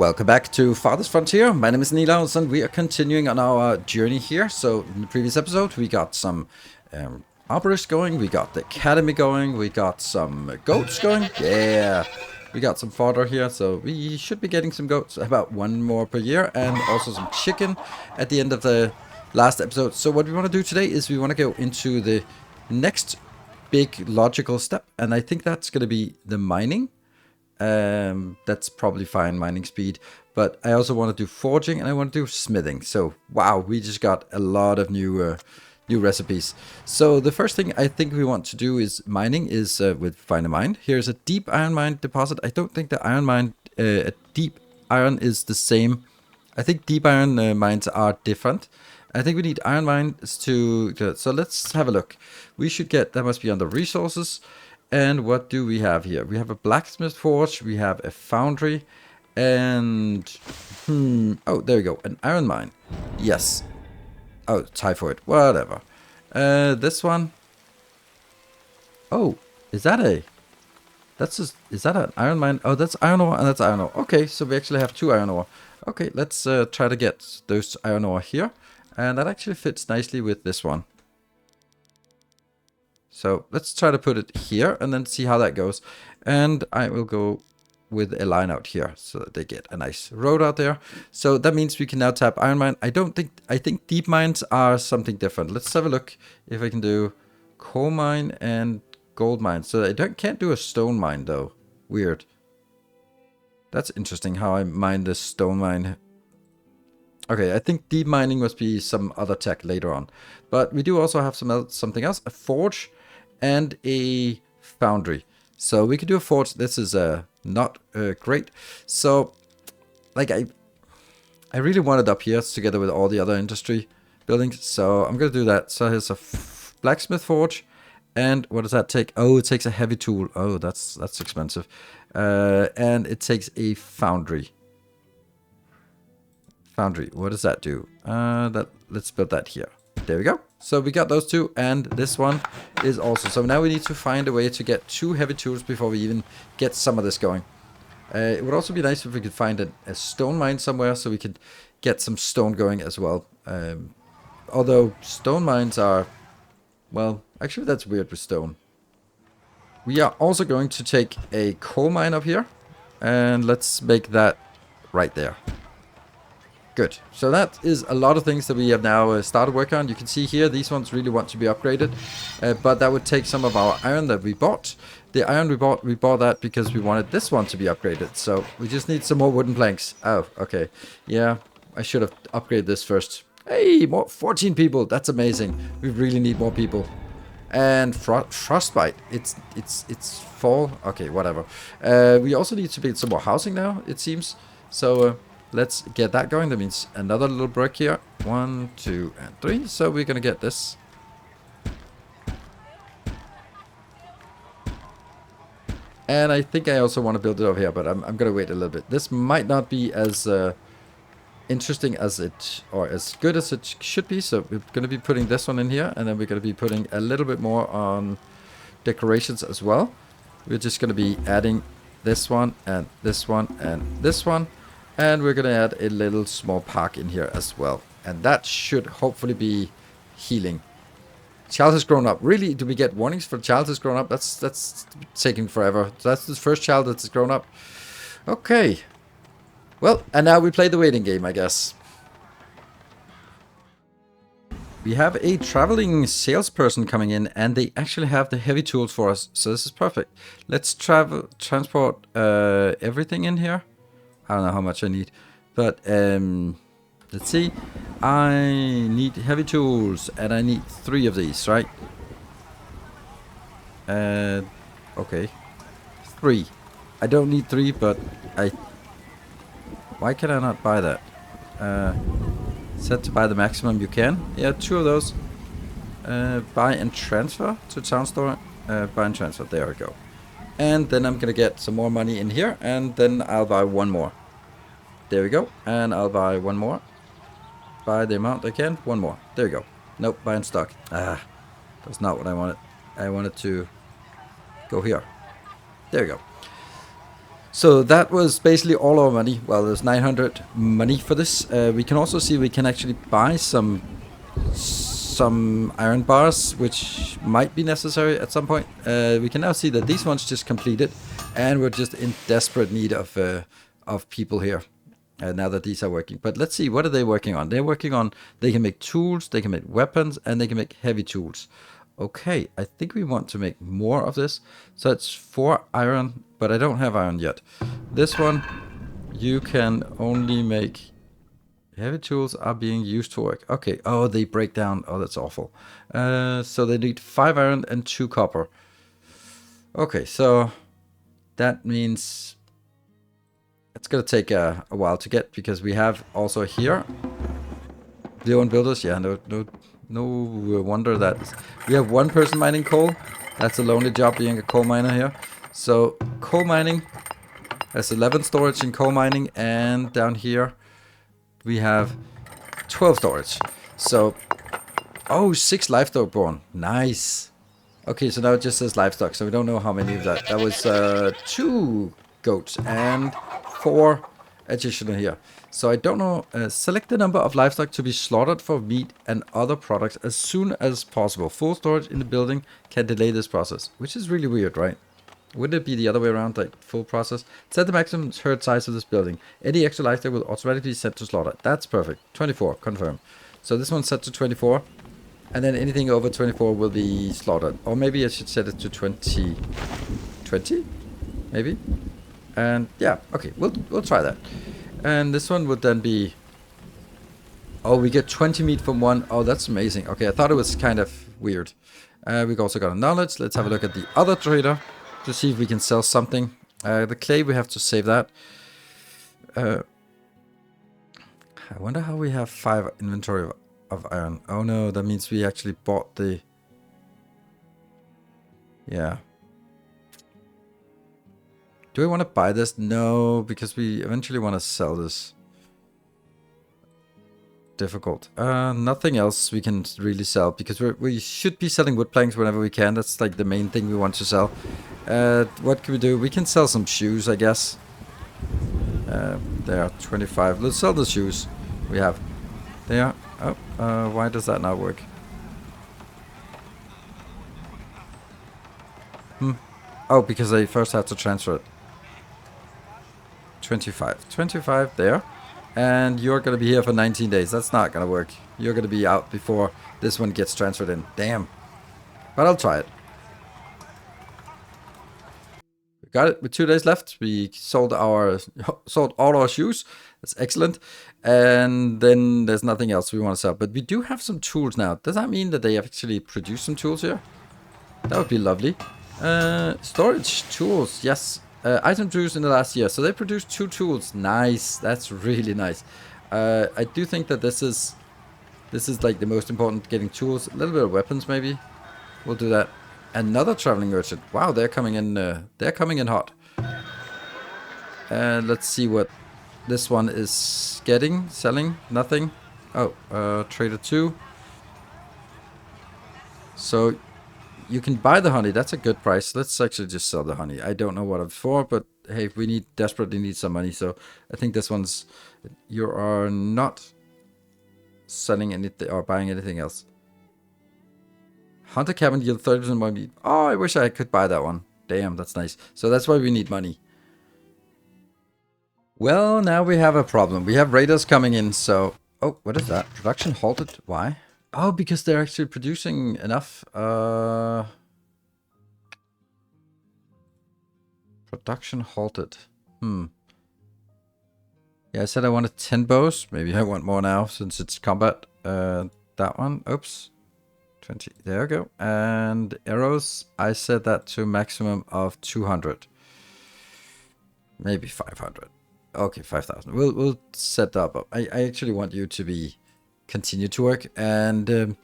Welcome back to Farthest Frontier. My name is Nilaus and we are continuing on our journey here. So in the previous episode we got some arborists going, we got the academy going, we got some goats going. Yeah, we got some fodder here, so we should be getting some goats, about one more per year, and also some chicken at the end of the last episode. So what we want to do today is we want to go into the next big logical step, and I think that's going to be the mining. That's probably fine mining speed, but I also want to do forging and I want to do smithing. So wow, we just got a lot of new recipes. So the first thing I think we want to do is mining is with find a mine. Here's a deep iron mine deposit. I don't think the iron mine deep iron is the same. I think deep iron mines are different. I think we need iron mines to so let's have a look. We should get, that must be under resources. And what do we have here? We have a blacksmith forge, we have a foundry, and... oh, there we go, an iron mine. Yes. Oh, typhoid, whatever. This one... Oh, is that a... That's just... Is that an iron mine? Oh, that's iron ore and that's iron ore. Okay, so we actually have two iron ore. Okay, let's try to get those iron ore here. And that actually fits nicely with this one. So let's try to put it here and then see how that goes. And I will go with a line out here so that they get a nice road out there. So that means we can now tap iron mine. I think deep mines are something different. Let's have a look if I can do coal mine and gold mine. So I can't do a stone mine though. Weird. That's interesting how I mine this stone mine. Okay, I think deep mining must be some other tech later on. But we do also have something else, a forge and a foundry. So we could do a forge. This is not great. So like I really want it up here together with all the other industry buildings. So I'm going to do that. So here's a blacksmith forge. And what does that take? Oh, it takes a heavy tool. Oh, that's expensive. And it takes a foundry. Foundry, what does that do? Let's build that here. There we go. So we got those two, and this one is also. So now we need to find a way to get two heavy tools before we even get some of this going. It would also be nice if we could find a stone mine somewhere so we could get some stone going as well. Although stone mines are, well, actually that's weird with stone. We are also going to take a coal mine up here, and let's make that right there. Good. So that is a lot of things that we have now started working on. You can see here, these ones really want to be upgraded. But that would take some of our iron that we bought. The iron we bought that because we wanted this one to be upgraded. So we just need some more wooden planks. Oh, okay. Yeah, I should have upgraded this first. Hey, more 14 people. That's amazing. We really need more people. And frostbite. It's fall. Okay, whatever. We also need to build some more housing now, it seems. So... let's get that going. That means another little brick here. 1, 2, and 3. So we're gonna get this. And I think I also want to build it over here, but I'm gonna wait a little bit. This might not be as interesting as it, or as good as it should be. So we're gonna be putting this one in here, and then we're gonna be putting a little bit more on decorations as well. We're just gonna be adding this one and this one and this one. And we're going to add a little small park in here as well. And that should hopefully be healing. Child has grown up. Really? Do we get warnings for child has grown up? That's taking forever. That's the first child that's grown up. Okay. Well, and now we play the waiting game, I guess. We have a traveling salesperson coming in, and they actually have the heavy tools for us. So this is perfect. Let's transport everything in here. I don't know how much I need, but let's see. I need heavy tools, and I need 3 of these, right? Okay, 3. I don't need 3, but why can I not buy that? Set to buy the maximum you can. Yeah, 2 of those. Buy and transfer to town store. Buy and transfer. There we go. And then I'm gonna get some more money in here, and then I'll buy 1 more. There we go. And I'll buy 1 more. Buy the amount I can. 1 more. There we go. Nope, buy in stock. Ah, that's not what I wanted. I wanted to go here. There we go. So that was basically all our money. Well, there's 900 money for this. We can also see we can actually buy some iron bars, which might be necessary at some point. We can now see that these ones just completed, and we're just in desperate need of people here. Now that these are working. But let's see, what are they working on? They're working on, they can make tools, they can make weapons, and they can make heavy tools. Okay, I think we want to make more of this. So it's 4 iron, but I don't have iron yet. This one, you can only make... Heavy tools are being used to work. Okay, oh, they break down. Oh, that's awful. So they need 5 iron and 2 copper. Okay, so that means... It's gonna take a while to get, because we have also here the own builders. Yeah, no wonder that we have 1 person mining coal. That's a lonely job being a coal miner here. So coal mining has 11 storage in coal mining, and down here we have 12 storage. So 6 livestock born. Nice. Okay, so now it just says livestock, so we don't know how many of that. That was 2 goats and 4 additional here. So I don't know. Select the number of livestock to be slaughtered for meat and other products as soon as possible. Full storage in the building can delay this process, which is really weird, right? Wouldn't it be the other way around, like full process? Set the maximum herd size of this building. Any extra livestock will automatically be sent to slaughter. That's perfect. 24, confirm. So this one's set to 24, and then anything over 24 will be slaughtered. Or maybe I should set it to 20. 20? Maybe? And yeah, okay, we'll try that. And this one would then be... Oh, we get 20 meat from 1. Oh, that's amazing. Okay, I thought it was kind of weird. We also got a knowledge. Let's have a look at the other trader to see if we can sell something. The clay, we have to save that. I wonder how we have 5 inventory of iron. Oh no, that means we actually bought the... Yeah. Do I want to buy this? No, because we eventually want to sell this. Difficult. Nothing else we can really sell, because we should be selling wood planks whenever we can. That's like the main thing we want to sell. What can we do? We can sell some shoes, I guess. There are 25. Let's sell the shoes we have. There. Oh, why does that not work? Oh, because I first have to transfer it. 25 there, and you're gonna be here for 19 days. That's not gonna work. You're gonna be out before this one gets transferred in. Damn, but I'll try it. We got it with 2 days left. We sold all our shoes. That's excellent. And then there's nothing else we want to sell, but we do have some tools now. Does that mean that they have actually produced some tools here? That would be lovely. Storage tools, yes. Item produced in the last year. So they produced 2 tools. Nice. That's really nice. I do think that this is like the most important, getting tools. A little bit of weapons maybe. We'll do that. Another traveling merchant. Wow, they're coming in hot. Let's see what this one is getting. Selling. Nothing. Oh, trader 2. So you can buy the honey. That's a good price. Let's actually just sell the honey. I don't know what it's for, but hey, we desperately need some money. So I think this one's... You are not selling anything or buying anything else. Hunter cabin yield 30% more meat. Oh, I wish I could buy that one. Damn, that's nice. So that's why we need money. Well, now we have a problem. We have raiders coming in, so... Oh, what is that? Production halted. Why? Oh, because they're actually producing enough. Production halted. Yeah, I said I wanted 10 bows. Maybe I want more now since it's combat. That one. Oops. 20. There we go. And arrows. I set that to maximum of 200. Maybe 500. Okay, 5,000. We'll set that up. I actually want you to continue to work, and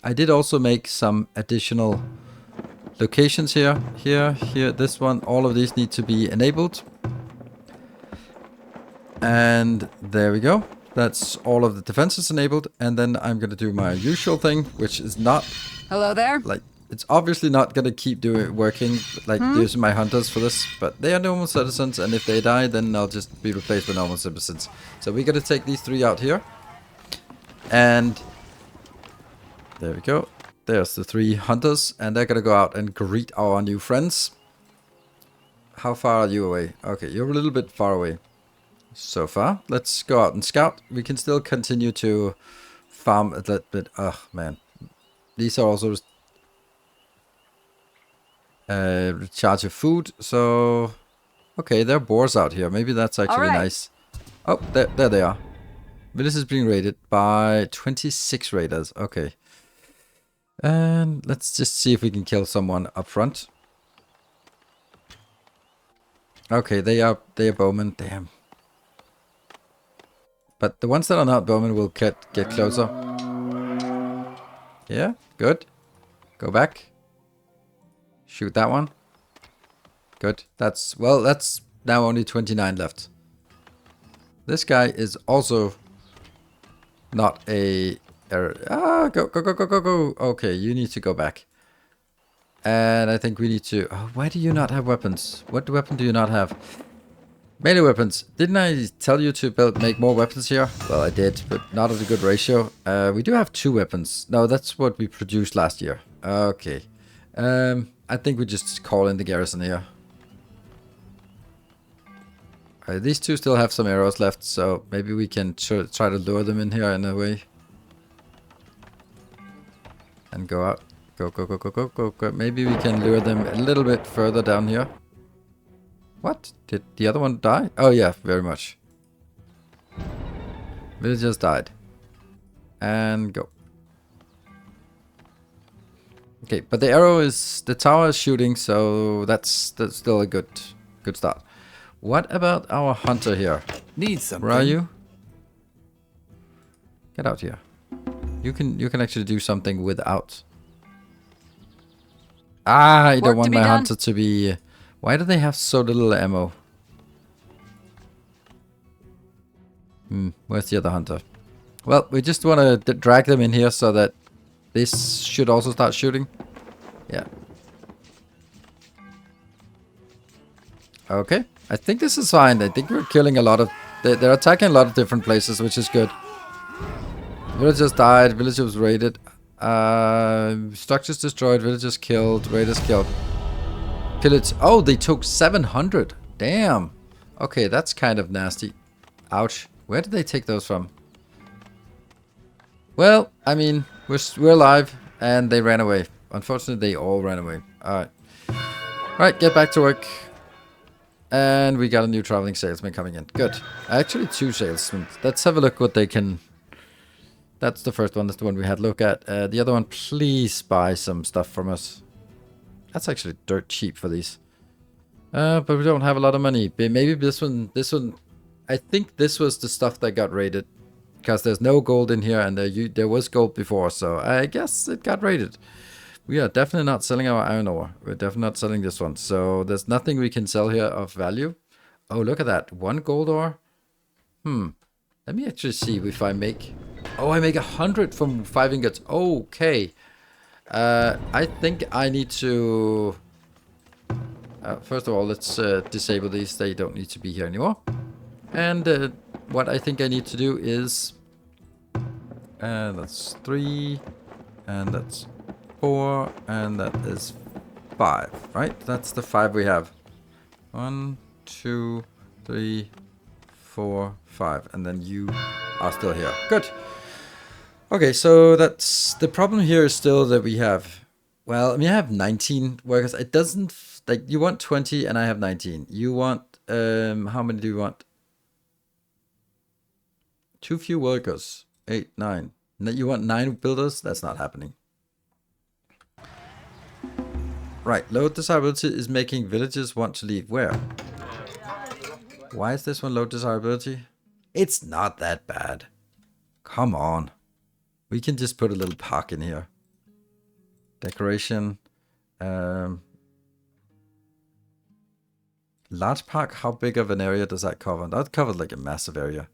I did also make some additional locations here, this one. All of these need to be enabled, and there we go. That's all of the defenses enabled, and then I'm gonna do my usual thing, which is not... Hello there. Like, It's obviously not gonna keep working, like using my hunters for this, but they are normal citizens, and if they die, then I'll just be replaced with normal citizens. So we gotta take these 3 out here. And there we go. There's the 3 hunters, and they're gonna go out and greet our new friends. How far are you away? Okay, you're a little bit far away so far. Let's go out and scout. We can still continue to farm a little bit. Oh, man. These are also recharge of food. So, okay, there are boars out here. Maybe that's actually nice. Oh, there they are. Village is being raided by 26 raiders. Okay. And let's just see if we can kill someone up front. Okay, they are bowmen. Damn. But the ones that are not bowmen will get closer. Yeah, good. Go back. Shoot that one. Good. That's now only 29 left. This guy is also not a... go. Okay, you need to go back. And I think we need to... Oh, why do you not have weapons? What weapon do you not have? Melee weapons. Didn't I tell you to make more weapons here? Well, I did, but not at a good ratio. We do have 2 weapons. No, that's what we produced last year. Okay. I think we just call in the garrison here. These 2 still have some arrows left, so maybe we can try to lure them in here in a way. And go out. Go. Maybe we can lure them a little bit further down here. What? Did the other one die? Oh yeah, very much. Villagers died. And go. Okay, but the tower is shooting, so that's still a good start. What about our hunter here? Need something. Where are you? Get out here. You can actually do something without. I don't want my hunter to be... Why do they have so little ammo? Where's the other hunter? Well, we just want to drag them in here so that this should also start shooting. Yeah. Okay. I think this is fine. I think we're killing a lot of... They're attacking a lot of different places, which is good. Villagers died. Village was raided. Structures destroyed. Villagers killed. Raiders killed. Pillage. Oh, they took 700. Damn. Okay, that's kind of nasty. Ouch. Where did they take those from? Well, I mean, we're alive, and they ran away. Unfortunately, they all ran away. Alright. Alright, get back to work. And we got a new traveling salesman coming in. Good. Actually, 2 salesmen. Let's have a look what they can... That's the first one. That's the one we had a look at. The other one, please buy some stuff from us. That's actually dirt cheap for these. But we don't have a lot of money. Maybe this one... I think this was the stuff that got raided. Because there's no gold in here, and there was gold before, so I guess it got raided. We are definitely not selling our iron ore. We're definitely not selling this one. So there's nothing we can sell here of value. Oh, look at that. 1 gold ore. Let me actually see if I make... Oh, I make 100 from 5 ingots. Okay. I think I need to... first of all, let's disable these. They don't need to be here anymore. And what I think I need to do is... that's 3. And that's 4. And that is 5. Right? That's the 5 we have. 1, 2, 3, 4, 5. And then you are still here. Good. Okay, so that's... The problem here is still that we have... Well, I mean, I have 19 workers. It doesn't... Like, you want 20 and I have 19. You want... how many do you want? 2 few workers. 8, 9. You want 9 builders? That's not happening. Right, low desirability is making villagers want to leave. Where? Why is this one low desirability? It's not that bad. Come on. We can just put a little park in here. Decoration. Large park, how big of an area does that cover? That covered like a massive area.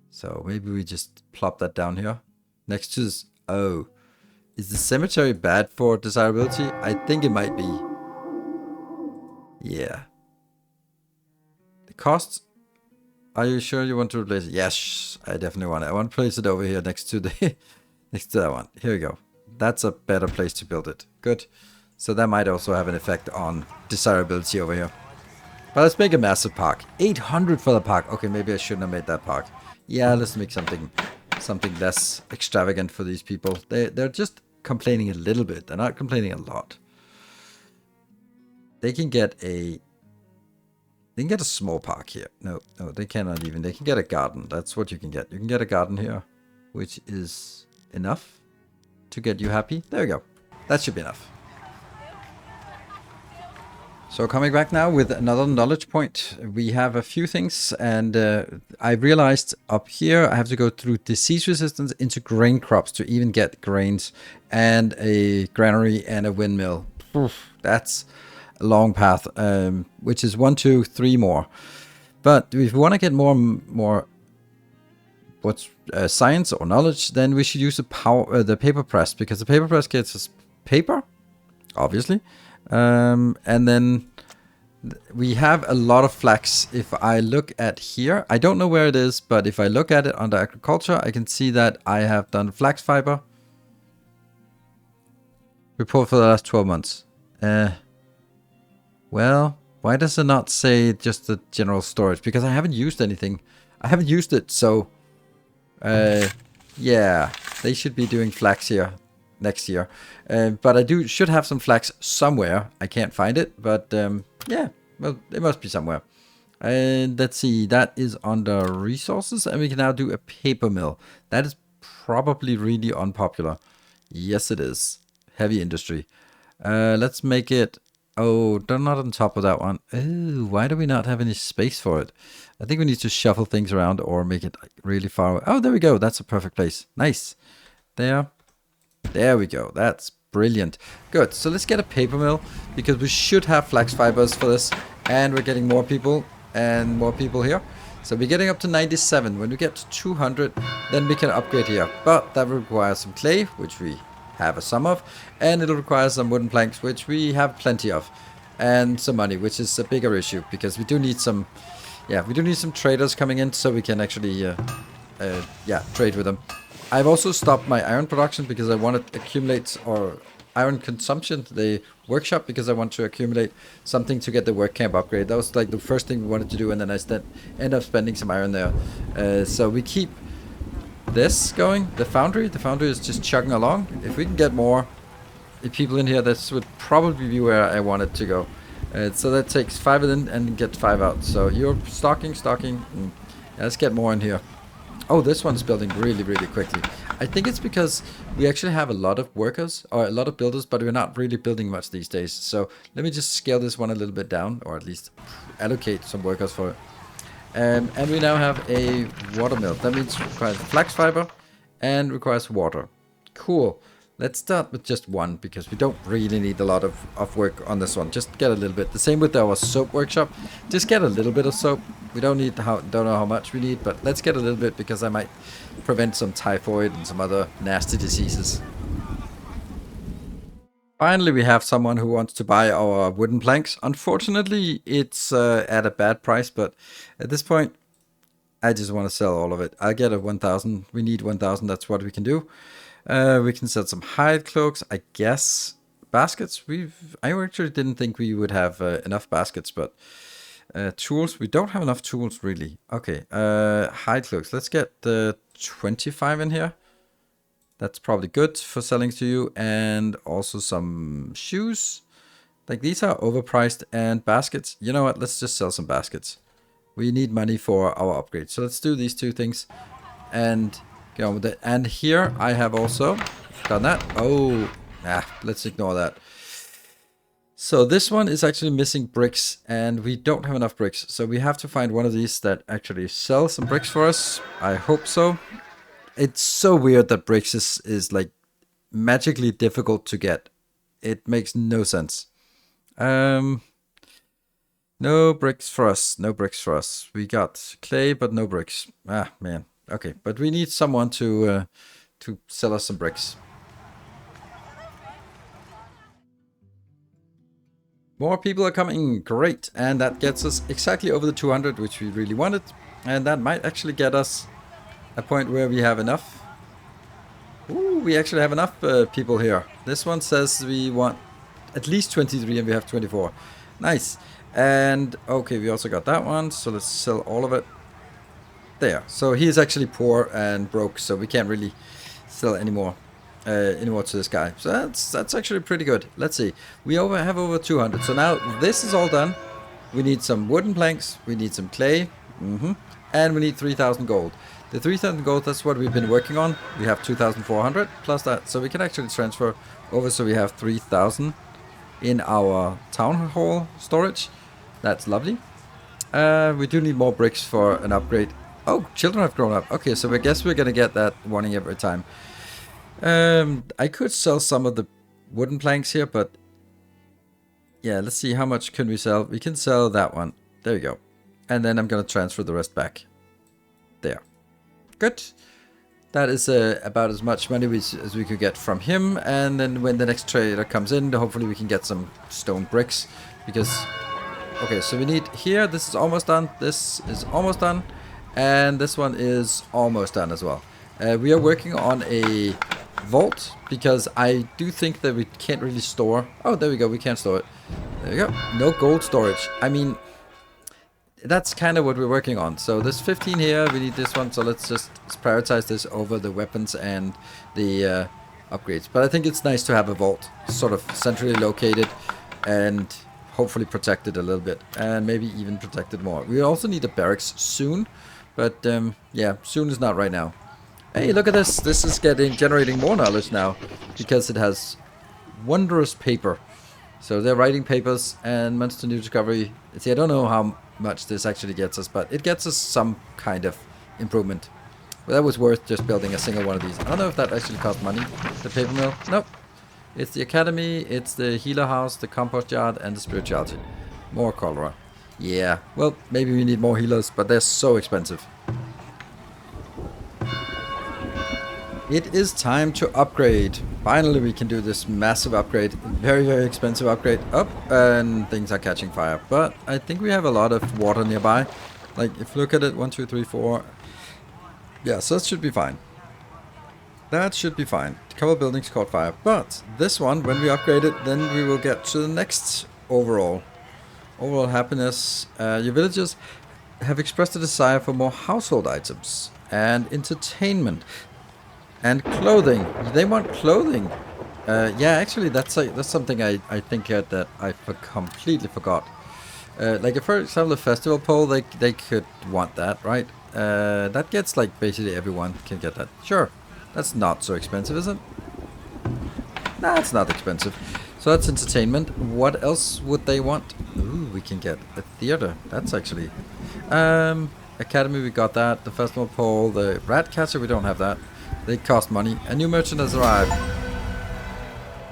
So maybe we just plop that down here. Next to this. Oh. Is the cemetery bad for desirability? I think it might be. Yeah. The costs. Are you sure you want to replace it? Yes, I definitely want it. I want to place it over here next to the next to that one. Here we go. That's a better place to build it. Good. So that might also have an effect on desirability over here. But let's make a massive park. 800 for the park. Okay, maybe I shouldn't have made that park. Yeah, let's make something less extravagant for these people. They're just complaining a little bit. They're not complaining a lot. They can get a small park here. No, they cannot even. They can get a garden. That's what you can get. You can get a garden here, which is enough to get you happy. There we go. That should be enough. So coming back now with another knowledge point, we have a few things, and I realized up here I have to go through disease resistance into grain crops to even get grains and a granary and a windmill. Oof, that's a long path, which is 1, 2, 3 more. But if we want to get more science or knowledge, then we should use the paper press, because the paper press gets us paper, obviously. And then we have a lot of flax. If I look at here, I don't know where it is, but if I look at it under agriculture, I can see that I have done flax fiber report for the last 12 months. Well, why does it not say just the general storage? Because I haven't used anything. I haven't used it, so yeah, they should be doing flax here next year. But I should have some flax somewhere. I can't find it, but yeah, well, it must be somewhere. And let's see, that is under resources, and we can now do a paper mill. That is probably really unpopular. Yes, it is. Heavy industry. Let's make it... Oh, they're not on top of that one. Oh, why do we not have any space for it? I think we need to shuffle things around or make it really far away. Oh, there we go. That's a perfect place. Nice. There we go. That's brilliant. Good. So let's get a paper mill, because we should have flax fibers for this, and we're getting more people and more people here. So we're getting up to 97. When we get to 200, then we can upgrade here. But that will require some clay, which we have some of, and it'll require some wooden planks, which we have plenty of, and some money, which is a bigger issue, because we do need some traders coming in, so we can actually trade with them. I've also stopped my iron production because I want to accumulate, or iron consumption to the workshop, because I want to accumulate something to get the work camp upgrade. That was like the first thing we wanted to do, and then I end up spending some iron there. So we keep this going. The foundry is just chugging along. If we can get more people in here, this would probably be where I want it to go. So that takes 5 in and get 5 out. So you're stocking. Let's get more in here. Oh, this one's building really, really quickly. I think it's because we actually have a lot of workers, or a lot of builders, but we're not really building much these days. So let me just scale this one a little bit down, or at least allocate some workers for it. And we now have a water mill. That means it requires flax fiber and requires water. Cool. Let's start with just one, because we don't really need a lot of work on this one. Just get a little bit. The same with our soap workshop. Just get a little bit of soap. We don't know how much we need, but let's get a little bit, because I might prevent some typhoid and some other nasty diseases. Finally, we have someone who wants to buy our wooden planks. Unfortunately, it's at a bad price, but at this point, I just want to sell all of it. I'll get a 1,000. We need 1,000. That's what we can do. We can sell some hide cloaks, I guess. Baskets. I actually didn't think we would have enough baskets, but tools. We don't have enough tools, really. Okay. Hide cloaks. Let's get 25 in here. That's probably good for selling to you. And also some shoes. Like, these are overpriced. And baskets. You know what? Let's just sell some baskets. We need money for our upgrade. So let's do these two things. And get on with it. And here I have also done that. Oh, let's ignore that. So this one is actually missing bricks. And we don't have enough bricks. So we have to find one of these that actually sells some bricks for us. I hope so. It's so weird that bricks is like magically difficult to get. It makes no sense. No bricks for us. No bricks for us. We got clay, but no bricks. Man. Okay, but we need someone to sell us some bricks. More people are coming. Great. And that gets us exactly over the 200, which we really wanted. And that might actually get us a point where we have enough. Ooh, we actually have enough people here. This one says we want at least 23 and we have 24. Nice. And okay, we also got that one. So let's sell all of it. There. So he is actually poor and broke, so we can't really sell anymore to this guy. So that's actually pretty good. Let's see. We have over 200. So now this is all done. We need some wooden planks. We need some clay. And we need 3,000 gold. The 3,000 gold, that's what we've been working on. We have 2,400 plus that. So we can actually transfer over so we have 3,000 in our town hall storage. That's lovely. We do need more bricks for an upgrade. Oh, children have grown up. Okay, so I guess we're going to get that warning every time. I could sell some of the wooden planks here, but yeah, let's see how much can we sell. We can sell that one. There you go. And then I'm going to transfer the rest back. There. Good. That is about as much money as we could get from him. And then when the next trader comes in, hopefully we can get some stone bricks. Because, okay, so we need here, this is almost done. This is almost done. And this one is almost done as well. We are working on a vault because I do think that we can't really store. Oh, there we go. We can store it. There we go. No gold storage. I mean, that's kind of what we're working on. So there's 15 here. We need this one. So let's just prioritize this over the weapons and the upgrades. But I think it's nice to have a vault sort of centrally located and hopefully protected a little bit. And maybe even protected more. We also need a barracks soon. But yeah, soon is not right now. Hey, look at this. This is generating more knowledge now because it has wondrous paper. So they're writing papers and monster new discovery. See, I don't know how much this actually gets us, but it gets us some kind of improvement. Well, that was worth just building a single one of these. I don't know if that actually cost money. The paper mill? Nope. It's the academy, it's the healer house, the compost yard, and the spirituality. More cholera. Yeah, well, maybe we need more healers, but they're so expensive. It is time to upgrade. Finally, we can do this massive upgrade. Very, very expensive upgrade. Up, and things are catching fire. But I think we have a lot of water nearby. Like, if you look at it, 1, 2, 3, 4. Yeah, so that should be fine. That should be fine. A couple of buildings caught fire. But this one, when we upgrade it, then we will get to the next overall happiness. Your villagers have expressed a desire for more household items and entertainment and clothing. They want clothing. Yeah, actually, that's something I think that I completely forgot. Like, for example, the festival pole, they could want that, right? That gets, like, basically everyone can get that. Sure, that's not so expensive, is it? Nah, it's not expensive. So that's entertainment. What else would they want? Ooh, we can get a theater. That's actually... academy, we got that. The festival pole, the rat catcher, we don't have that. They cost money. A new merchant has arrived.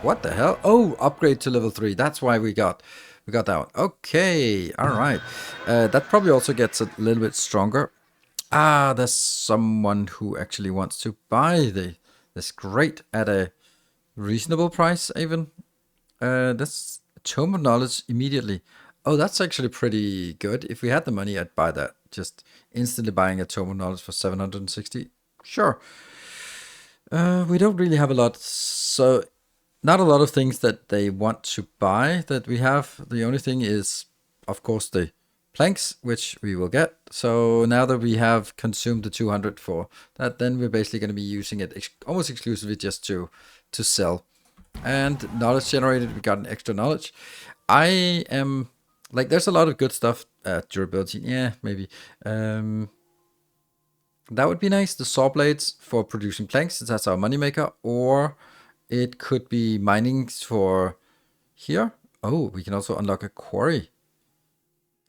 What the hell? Oh, upgrade to level 3. That's why we got that one. Okay, alright. That probably also gets a little bit stronger. Ah, there's someone who actually wants to buy this great at a reasonable price even. That's a Tome of Knowledge immediately. Oh, that's actually pretty good. If we had the money, I'd buy that. Just instantly buying a Tome of Knowledge for 760. Sure. We don't really have a lot. So, not a lot of things that they want to buy that we have. The only thing is, of course, the planks, which we will get. So, now that we have consumed the 200 for that, then we're basically going to be using it almost exclusively just to sell. And knowledge generated, we got an extra knowledge. I am, like, there's a lot of good stuff. Durability, yeah, maybe. That would be nice. The saw blades for producing planks, since that's our moneymaker. Or it could be mining for here. Oh, we can also unlock a quarry.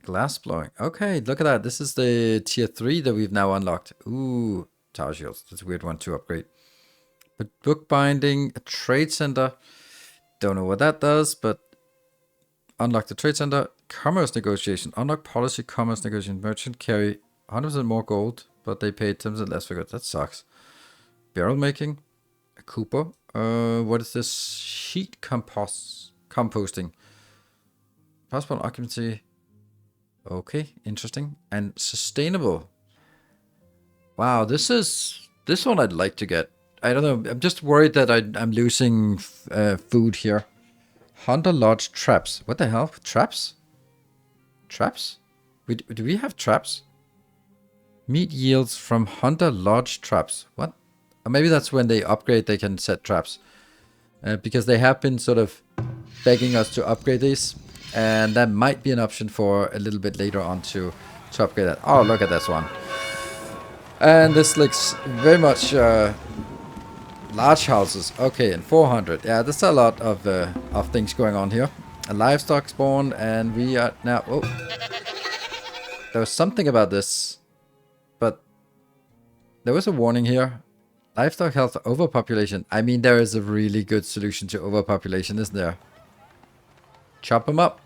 Glass blowing. Okay, look at that. This is the tier 3 that we've now unlocked. Ooh, tower shields. That's a weird one to upgrade. But bookbinding, a trade center. Don't know what that does, but unlock the trade center. Commerce negotiation. Unlock policy, commerce negotiation. Merchant carry 100% more gold, but they pay 10% less for goods. That sucks. Barrel making. A Cooper. What is this? Sheet composting. Possible occupancy. Okay, interesting. And sustainable. Wow, this one I'd like to get. I don't know. I'm just worried that I'm losing food here. Hunter Lodge traps. What the hell? Traps? Traps? Do we have traps? Meat yields from Hunter Lodge traps. What? Or maybe that's when they upgrade, they can set traps. Because they have been sort of begging us to upgrade these. And that might be an option for a little bit later on to upgrade that. Oh, look at this one. And this looks very much large houses. Okay, and 400. Yeah, there's a lot of things going on here. A livestock spawn, and we are now... Oh, there was something about this, but there was a warning here. Livestock health overpopulation. I mean, there is a really good solution to overpopulation, isn't there? Chop them up.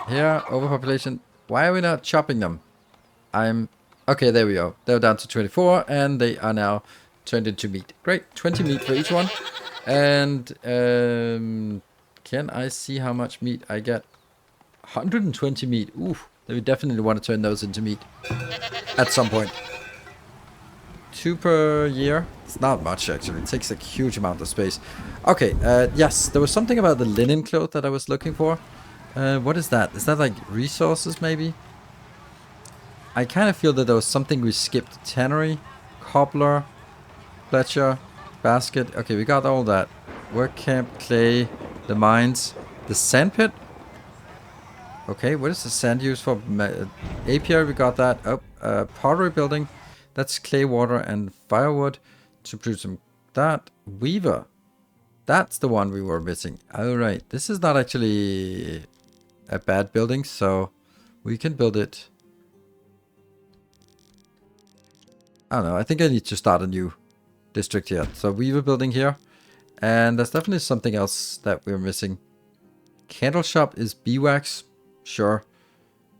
Here, overpopulation. Why are we not chopping them? Okay, there we go. They're down to 24, and they are now turned into meat. Great, 20 meat for each one. And can I see how much meat I get? 120 meat. Ooh, we definitely want to turn those into meat at some point. 2 per year. It's not much, actually. It takes a huge amount of space. Okay, yes, there was something about the linen cloth that I was looking for. What is that? Is that like resources, maybe? I kind of feel that there was something we skipped. Tannery, cobbler, fletcher, basket. Okay, we got all that. Work camp, clay, the mines, the sand pit. Okay, what is the sand used for? Apiary, we got that. Oh, pottery building. That's clay, water, and firewood to produce some. That weaver. That's the one we were missing. Alright, this is not actually a bad building, so we can build it. I don't know, I think I need to start a new district here. So weaver building here. And there's definitely something else that we're missing. Candle shop is beeswax. Sure.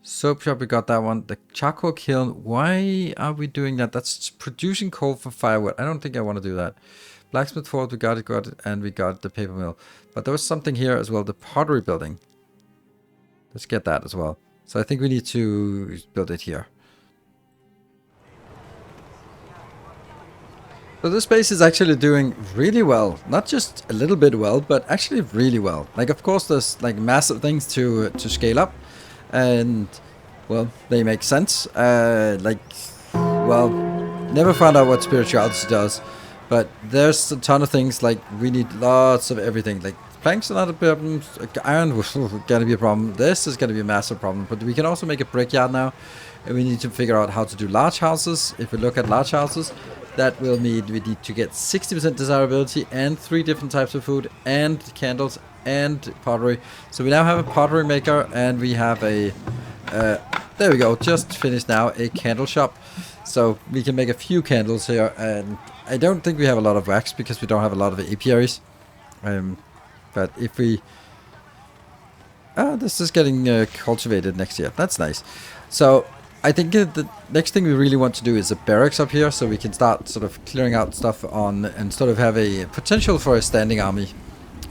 Soap shop, we got that one. The charcoal kiln, why are we doing that? That's producing coal for firewood. I don't think I want to do that. Blacksmith fort, we got it, and we got the paper mill. But there was something here as well, the pottery building. Let's get that as well. So I think we need to build it here. So this base is actually doing really well. Not just a little bit well, but actually really well. Like, of course, there's like massive things to scale up. And, well, they make sense. Well, never found out what spirituality does. But there's a ton of things, like, we need lots of everything. Like, planks are not a problem. Iron was going to be a problem. This is going to be a massive problem. But we can also make a brickyard now. And we need to figure out how to do large houses. If we look at large houses, that will mean we need to get 60% desirability and 3 different types of food and candles and pottery. So we now have a pottery maker, and we have a there we go, just finished now, a candle shop. So we can make a few candles here, and I don't think we have a lot of wax because we don't have a lot of apiaries. But if we this is getting cultivated next year. That's nice. So I think the next thing we really want to do is a barracks up here, so we can start sort of clearing out stuff on and sort of have a potential for a standing army.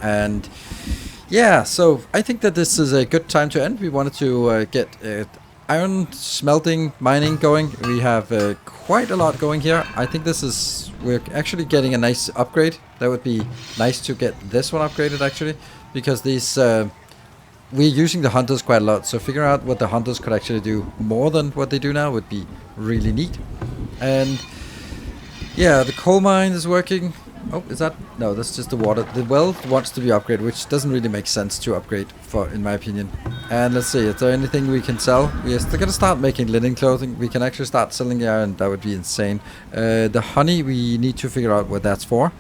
And yeah, so I think that this is a good time to end. We wanted to get iron smelting, mining going. We have quite a lot going here. I think we're actually getting a nice upgrade. That would be nice to get this one upgraded, actually, because these we're using the hunters quite a lot, so figuring out what the hunters could actually do more than what they do now would be really neat. And yeah, the coal mine is working. Oh, is that? No, that's just the water. The well wants to be upgraded, which doesn't really make sense to upgrade, in my opinion. And let's see, is there anything we can sell? We're going to start making linen clothing. We can actually start selling the iron. That would be insane. The honey, we need to figure out what that's for.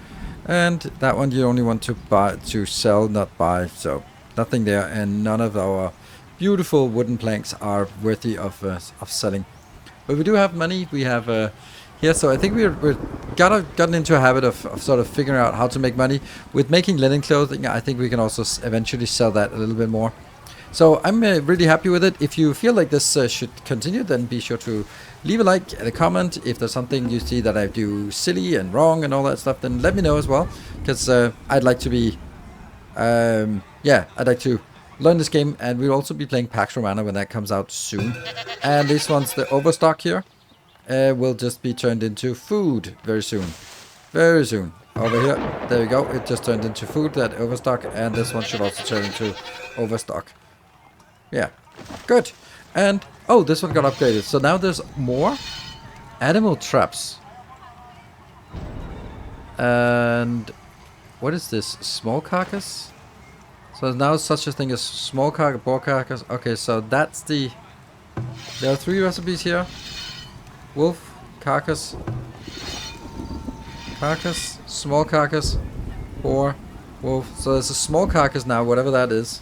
And that one you only want to sell, not buy. So nothing there, and none of our beautiful wooden planks are worthy of selling. But we do have money. We have here, so I think we're gotten into a habit of sort of figuring out how to make money with making linen clothing. I think we can also eventually sell that a little bit more. So I'm really happy with it. If you feel like this should continue, then be sure to leave a like and a comment. If there's something you see that I do silly and wrong and all that stuff, then let me know as well, because I'd like to be I'd like to learn this game, and we'll also be playing Pax Romana when that comes out soon. And this one's the overstock here. Will just be turned into food very soon. Very soon. Over here. There we go. It just turned into food, that overstock. And this one should also turn into overstock. Yeah. Good. And, oh, this one got upgraded. So now there's more animal traps. And what is this? Small carcass? So now such a thing as small carcass, boar carcass. Okay, so that's the... There are 3 recipes here. Wolf, carcass, carcass, small carcass, boar, wolf. So there's a small carcass now, whatever that is.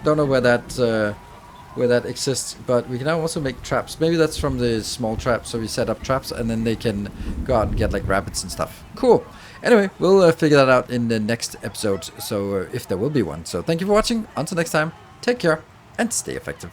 Don't know where that exists, but we can now also make traps. Maybe that's from the small traps, so we set up traps and then they can go out and get like rabbits and stuff. Cool. Anyway, we'll figure that out in the next episode, so if there will be one. So thank you for watching. Until next time, take care and stay effective.